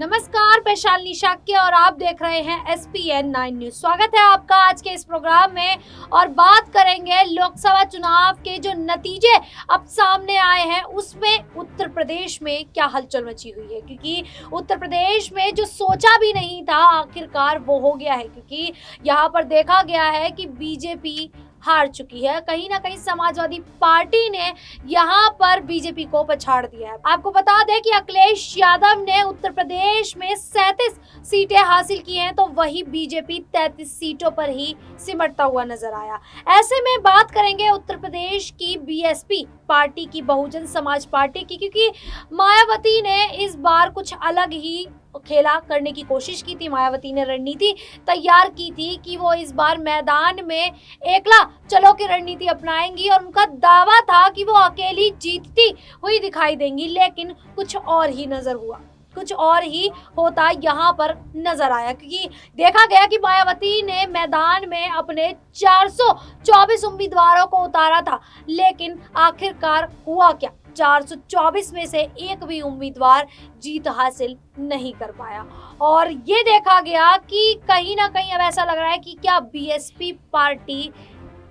नमस्कार, मैं शालिनी शाक्य और आप देख रहे हैं SPN 9 न्यूज। स्वागत है आपका आज के इस प्रोग्राम में और बात करेंगे लोकसभा चुनाव के जो नतीजे अब सामने आए हैं उसमें उत्तर प्रदेश में क्या हलचल मची हुई है, क्योंकि उत्तर प्रदेश में जो सोचा भी नहीं था आखिरकार वो हो गया है। क्योंकि यहाँ पर देखा गया है कि बीजेपी हार चुकी है। कहीं ना कहीं समाजवादी पार्टी ने यहाँ पर बीजेपी को पछाड़ दिया है। आपको बता दें कि अखिलेश यादव ने उत्तर प्रदेश में 37 सीटें हासिल की हैं, तो वही बीजेपी 33 सीटों पर ही सिमटता हुआ नजर आया। ऐसे में बात करेंगे उत्तर प्रदेश की BSP पार्टी की, बहुजन समाज पार्टी की, क्योंकि मायावती ने इस बार कुछ अलग ही खेला करने की कोशिश की थी। मायावती ने रणनीति तैयार की थी कि वो इस बार मैदान में एकला चलो की रणनीति अपनाएंगी और उनका दावा था कि वो अकेली जीतती हुई दिखाई देंगी, लेकिन कुछ और ही नजर हुआ, कुछ और ही होता यहाँ पर नजर आया। क्योंकि देखा गया कि मायावती ने मैदान में अपने 424 उम्मीदवारों को उतारा था, लेकिन आखिरकार हुआ क्या? 424 में से एक भी उम्मीदवार जीत हासिल नहीं कर पाया और ये देखा गया कि कहीं ना कहीं अब ऐसा लग रहा है कि क्या BSP पार्टी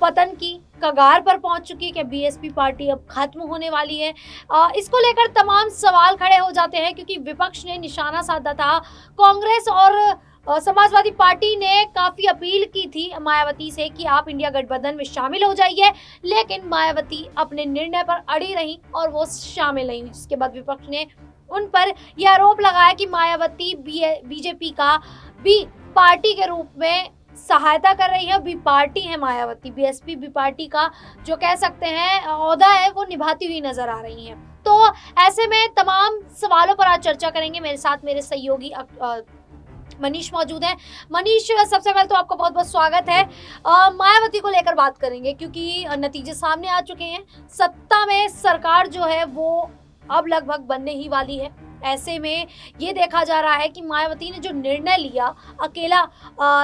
पतन की कगार पर पहुंच चुकी है, क्या BSP पार्टी अब खत्म होने वाली है। इसको लेकर तमाम सवाल खड़े हो जाते हैं, क्योंकि विपक्ष ने निशाना साधा था। कांग्रेस और समाजवादी पार्टी ने काफी अपील की थी मायावती से कि आप इंडिया गठबंधन में शामिल हो जाइए, लेकिन मायावती अपने निर्णय पर अड़ी रही और वो शामिल नहीं हुई। जिसके बाद विपक्ष ने उन पर यह आरोप लगाया कि मायावती बीजेपी का बी पार्टी के रूप में सहायता कर रही है। बी पार्टी है मायावती, BSP बी पार्टी का जो कह सकते हैं ओहदा है वो निभाती हुई नजर आ रही है। तो ऐसे में तमाम सवालों पर आज चर्चा करेंगे। मेरे साथ मेरे सहयोगी मनीष मौजूद है। मनीष, सबसे पहले तो आपका बहुत बहुत स्वागत है। मायावती को लेकर बात करेंगे क्योंकि नतीजे सामने आ चुके हैं। सत्ता में सरकार जो है वो अब लगभग बनने ही वाली है। ऐसे में ये देखा जा रहा है कि मायावती ने जो निर्णय लिया अकेला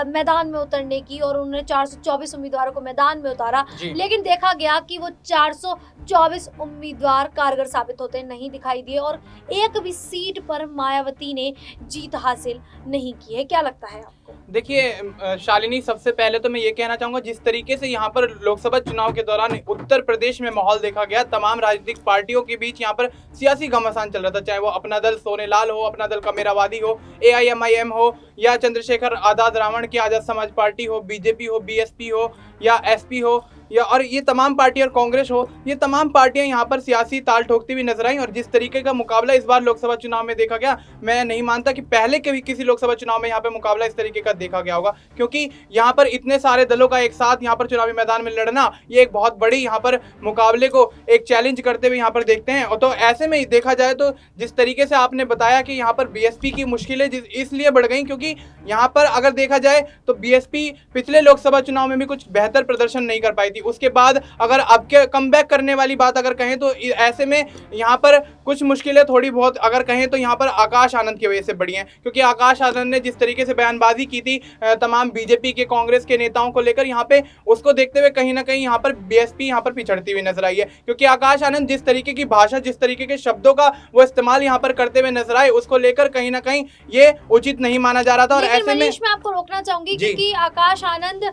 मैदान में उतरने की और उन्होंने 424 उम्मीदवारों को मैदान में उतारा, लेकिन देखा गया कि वो 424 उम्मीदवार कारगर साबित होते नहीं दिखाई दिए और एक भी सीट पर मायावती ने जीत हासिल नहीं की है। क्या लगता है आपको? देखिए शालिनी, सबसे पहले तो मैं ये कहना चाहूँगा, जिस तरीके से यहाँ पर लोकसभा चुनाव के दौरान उत्तर प्रदेश में माहौल देखा गया, तमाम राजनीतिक पार्टियों के बीच यहाँ पर सियासी घमासान चल रहा था। चाहे वो अपना दल सोनेलाल हो, अपना दल कामेरावादी हो, AIMIM हो या चंद्रशेखर आजाद रावण की आजाद समाज पार्टी हो, BJP हो, BSP हो या SP हो या और ये तमाम पार्टियां, कांग्रेस हो, ये तमाम पार्टियां यहाँ पर सियासी ताल ठोकती हुई नजर आई। और जिस तरीके का मुकाबला इस बार लोकसभा चुनाव में देखा गया, मैं नहीं मानता कि पहले कभी किसी लोकसभा चुनाव में यहाँ पे मुकाबला इस तरीके का देखा गया होगा, क्योंकि यहाँ पर इतने सारे दलों का एक साथ यहाँ पर चुनावी मैदान में लड़ना, ये एक बहुत बड़ी यहाँ पर मुकाबले को एक चैलेंज करते हुए यहाँ पर देखते हैं। और तो ऐसे में देखा जाए तो जिस तरीके से आपने बताया कि यहाँ पर BSP की मुश्किलें इसलिए बढ़ गई क्योंकि यहाँ पर अगर देखा जाए तो BSP पिछले लोकसभा चुनाव में भी कुछ बेहतर प्रदर्शन नहीं कर पाई थी। उसके बाद अगर अब के कमबैक करने वाली बात अगर कहें तो ऐसे में यहाँ पर कुछ मुश्किलें थोड़ी बहुत अगर कहें तो यहाँ पर आकाश आनंद की वजह से बढ़ी हैं, क्योंकि आकाश आनंद ने जिस तरीके से बयानबाजी की थी तमाम BJP के, कांग्रेस के नेताओं को लेकर, यहाँ पे उसको देखते हुए कहीं ना कहीं यहाँ पर BSP यहाँ पर पिछड़ती हुई नजर आई है। क्योंकि आकाश आनंद जिस तरीके की भाषा, जिस तरीके के शब्दों का वो इस्तेमाल यहाँ पर करते हुए नजर आए, उसको लेकर कहीं ना कहीं ये उचित नहीं माना जा रहा था। और ऐसे में मैं आपको रोकना चाहूंगी क्योंकि आकाश आनंद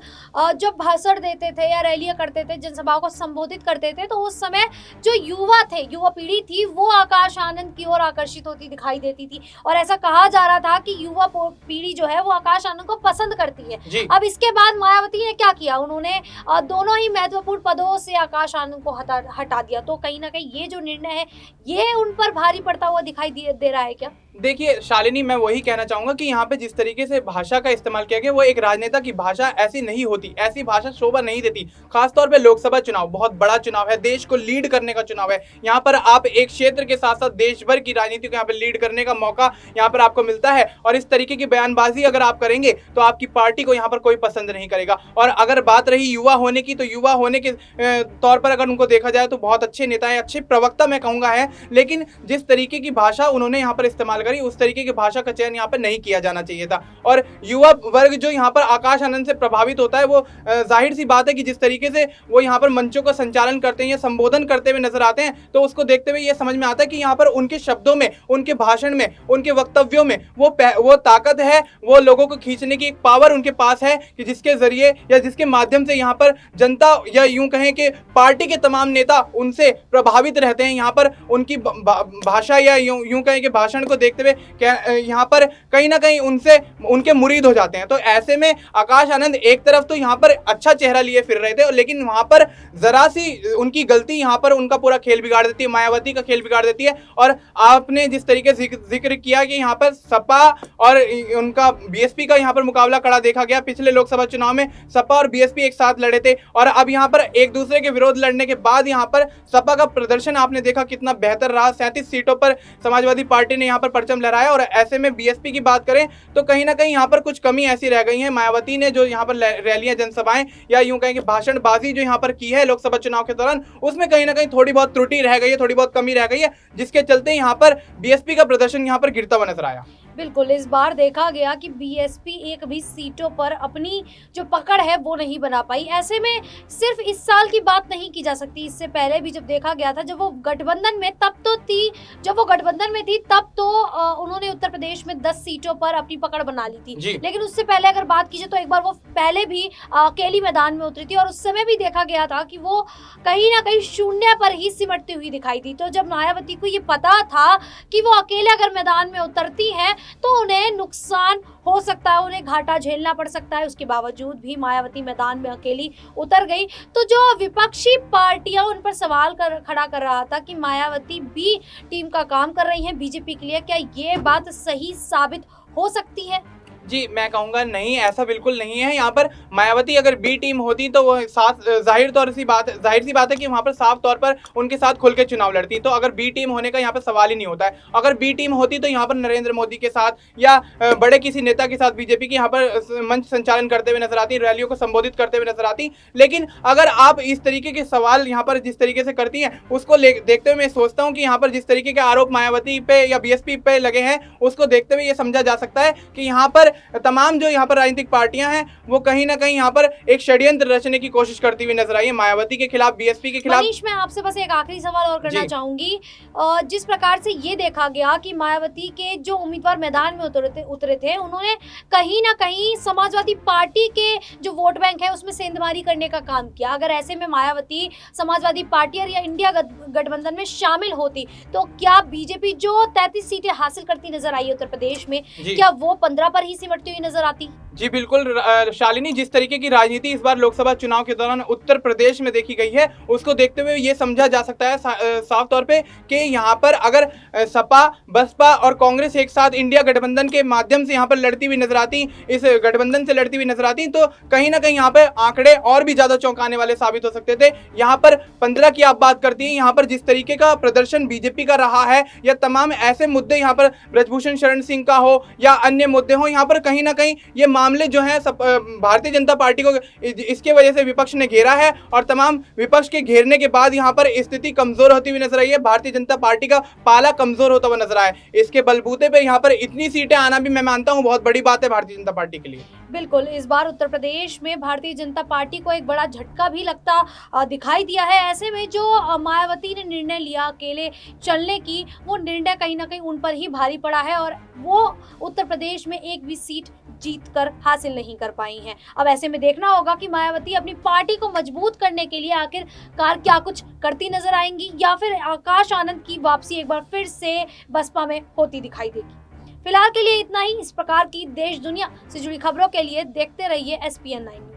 जब भाषण देते थे या रैलियां करते थे, जनसभाओं को संबोधित करते थे, तो उस समय जो युवा थे, युवा पीढ़ी थी, वो आकाश आनंद की ओर आकर्षित होती दिखाई देती थी और ऐसा कहा जा रहा था कि युवा पीढ़ी जो है वो आकाश आनंद को पसंद करती है। अब इसके बाद मायावती ने क्या किया? उन्होंने दोनों ही महत्वपूर्ण पदों से आकाश आनंद को हटा दिया। तो कहीं ना कहीं ये जो निर्णय है ये उन पर भारी पड़ता हुआ दिखाई दे रहा है क्या? देखिए शालिनी, मैं वही कहना चाहूंगा कि यहाँ पे जिस तरीके से भाषा का इस्तेमाल किया गया वो एक राजनेता की भाषा ऐसी नहीं होती, ऐसी भाषा शोभा नहीं देती। खासतौर पे लोकसभा चुनाव बहुत बड़ा चुनाव है, देश को लीड करने का चुनाव है। यहाँ पर आप एक क्षेत्र के साथ साथ देश भर की राजनीति को यहाँ पे लीड करने का मौका यहाँ पर आपको मिलता है और इस तरीके की बयानबाजी अगर आप करेंगे तो आपकी पार्टी को यहाँ पर कोई पसंद नहीं करेगा। और अगर बात रही युवा होने की, तो युवा होने के तौर पर अगर उनको देखा जाए तो बहुत अच्छे नेता हैं, अच्छे प्रवक्ता मैं कहूँगा है, लेकिन जिस तरीके की भाषा उन्होंने यहाँ पर इस्तेमाल करी, उस तरीके की भाषा का चयन यहाँ पर नहीं किया जाना चाहिए था। और युवा वर्ग जो यहाँ पर आकाश आनंद से प्रभावित होता है, वो जाहिर सी बात है कि जिस तरीके से वो यहाँ पर मंचों का संचालन करते हैं या संबोधन करते हुए नजर आते हैं, तो उसको देखते हुए ये समझ में आता है कि यहाँ पर उनके शब्दों में, उनके भाषण में, उनके वक्तव्यों में वो ताकत है, वो लोगों को खींचने की एक पावर उनके पास है कि जिसके जरिए या जिसके माध्यम से यहाँ पर जनता या यूं कहें कि पार्टी के तमाम नेता उनसे प्रभावित रहते हैं। यहाँ पर उनकी भाषा या यूं कहें कि भाषण को देखते हुए यहाँ पर कहीं ना कहीं उनसे उनके मुरीद हो जाते हैं। तो ऐसे में आकाश आनंद एक तरफ तो यहाँ पर अच्छा चेहरा लिए फिर रहे थे, लेकिन वहां पर जरा सी उनकी गलती यहाँ पर उनका पूरा खेल बिगाड़ देती है, मायावती का खेल बिगाड़ देती है। और आपने जिस तरीके से जिक्र किया कि यहाँ पर सपा और उनका बीएसपी का यहाँ पर मुकाबला कड़ा देखा गया, पिछले लोकसभा चुनाव में सपा और बीएसपी एक साथ लड़े थे, और अब यहाँ पर एक दूसरे के विरोध लड़ने के बाद यहाँ पर सपा का प्रदर्शन आपने देखा कितना बेहतर रहा। 37 सीटों पर समाजवादी पार्टी ने यहाँ पर परचम लहराया। और ऐसे में बीएसपी की बात करें तो कहीं ना कहीं यहाँ पर कुछ कमी ऐसी रह गई है। मायावती ने जो यहाँ पर रैलियां, जनसभाएं या यूं कहें कि भाषणबाजी जो यहाँ पर की है लोकसभा चुनाव के दौरान, उसमें कहीं ना कहीं थोड़ी बहुत त्रुटि रह गई है, थोड़ी बहुत कमी रह गई है, जिसके चलते यहाँ पर बीएसपी का प्रदर्शन यहाँ पर गिरता हुआ नजर आया। बिल्कुल, इस बार देखा गया कि बीएसपी एक भी सीटों पर अपनी जो पकड़ है वो नहीं बना पाई। ऐसे में सिर्फ इस साल की बात नहीं की जा सकती, इससे पहले भी जब देखा गया था, जब वो गठबंधन में थी तब तो उन्होंने उत्तर प्रदेश में 10 सीटों पर अपनी पकड़ बना ली थी। लेकिन उससे पहले अगर बात की जाए तो एक बार वो पहले भी अकेली मैदान में उतरी थी, और उस समय भी देखा गया था कि वो कहीं ना कहीं शून्य पर ही सिमटती हुई दिखाई दी। तो जब मायावती को ये पता था कि वो अकेले अगर मैदान में उतरती है तो उन्हें नुकसान हो सकता है, उन्हें घाटा झेलना पड़ सकता है, उसके बावजूद भी मायावती मैदान में अकेली उतर गई। तो जो विपक्षी पार्टियां उन पर सवाल खड़ा कर रहा था कि मायावती भी टीम का काम कर रही हैं बीजेपी के लिए, क्या ये बात सही साबित हो सकती है? जी, मैं कहूँगा नहीं, ऐसा बिल्कुल नहीं है। यहाँ पर मायावती अगर बी टीम होती तो वो जाहिर सी बात है कि वहाँ पर साफ तौर पर उनके साथ खुल के चुनाव लड़ती। तो अगर बी टीम होने का यहाँ पर सवाल ही नहीं होता है। अगर बी टीम होती तो यहाँ पर नरेंद्र मोदी के साथ या बड़े किसी नेता के साथ बीजेपी की यहाँ पर मंच संचालन करते हुए नजर आती, रैलियों को संबोधित करते हुए नजर आती। लेकिन अगर आप इस तरीके के सवाल यहाँ पर जिस तरीके से करती हैं, उसको देखते हुए मैं सोचता हूँ कि यहाँ पर जिस तरीके के आरोप मायावती पे या बीएसपी पे लगे हैं, उसको देखते हुए ये समझा जा सकता है कि यहाँ पर तमाम जो यहाँ पर राजनीतिक पार्टियां हैं वो कहीं ना कहीं यहाँ पर एक षड्यंत्र रचने की कोशिश करती हुई नजर आई है मायावती के खिलाफ, बीएसपी के खिलाफ। मनीष, मैं आपसे बस एक आखिरी सवाल और करना चाहूंगी। जिस प्रकार से ये देखा गया कि मायावती के जो उम्मीदवार मैदान में उतरे थे, उन्होंने कहीं ना कहीं समाजवादी पार्टी के जो वोट बैंक है उसमें सेंधमारी करने का काम किया। अगर ऐसे में मायावती समाजवादी पार्टी या इंडिया गठबंधन में शामिल होती तो क्या बीजेपी जो 33 सीटें हासिल करती नजर आई उत्तर प्रदेश में, क्या वो 15 पर ही सिमटती हुई नजर आती? जी बिल्कुल शालिनी, जिस तरीके की राजनीति इस बार लोकसभा चुनाव के दौरान उत्तर प्रदेश में देखी गई है, उसको देखते हुए ये समझा जा सकता है साफ तौर पे कि यहाँ पर अगर सपा, बसपा और कांग्रेस एक साथ इंडिया गठबंधन के माध्यम से यहाँ पर लड़ती हुई नजर आती, इस गठबंधन से लड़ती हुई नजर आती, तो कहीं ना कहीं यहाँ पे आंकड़े और भी ज्यादा चौंकाने वाले साबित हो सकते थे। यहाँ पर 15 की आप बात करती है, यहाँ पर जिस तरीके का प्रदर्शन बीजेपी का रहा है या तमाम ऐसे मुद्दे यहाँ पर ब्रजभूषण शरण सिंह का हो या अन्य मुद्दे हो, यहाँ पर कहीं ना कहीं ये मामले जो है भारतीय जनता पार्टी को इसके वजह से विपक्ष ने घेरा है, और तमाम विपक्ष के घेरने के बाद यहाँ पर स्थिति कमजोर होती हुई नजर आई है। भारतीय जनता पार्टी का पाला कमजोर होता हुआ नजर आया। इसके बलबूते पे यहाँ पर इतनी सीटें आना भी मैं मानता हूँ बहुत बड़ी बात है भारतीय जनता पार्टी के लिए। बिल्कुल, इस बार उत्तर प्रदेश में भारतीय जनता पार्टी को एक बड़ा झटका भी लगता दिखाई दिया है। ऐसे में जो मायावती ने निर्णय लिया अकेले चलने की, वो निर्णय कहीं ना कहीं उन पर ही भारी पड़ा है, और वो उत्तर प्रदेश में एक भी सीट जीतकर हासिल नहीं कर पाई हैं। अब ऐसे में देखना होगा कि मायावती अपनी पार्टी को मजबूत करने के लिए आखिरकार क्या कुछ करती नजर आएंगी, या फिर आकाश आनंद की वापसी एक बार फिर से बसपा में होती दिखाई देगी। फिलहाल के लिए इतना ही। इस प्रकार की देश दुनिया से जुड़ी खबरों के लिए देखते रहिए SPN 9 न्यूज।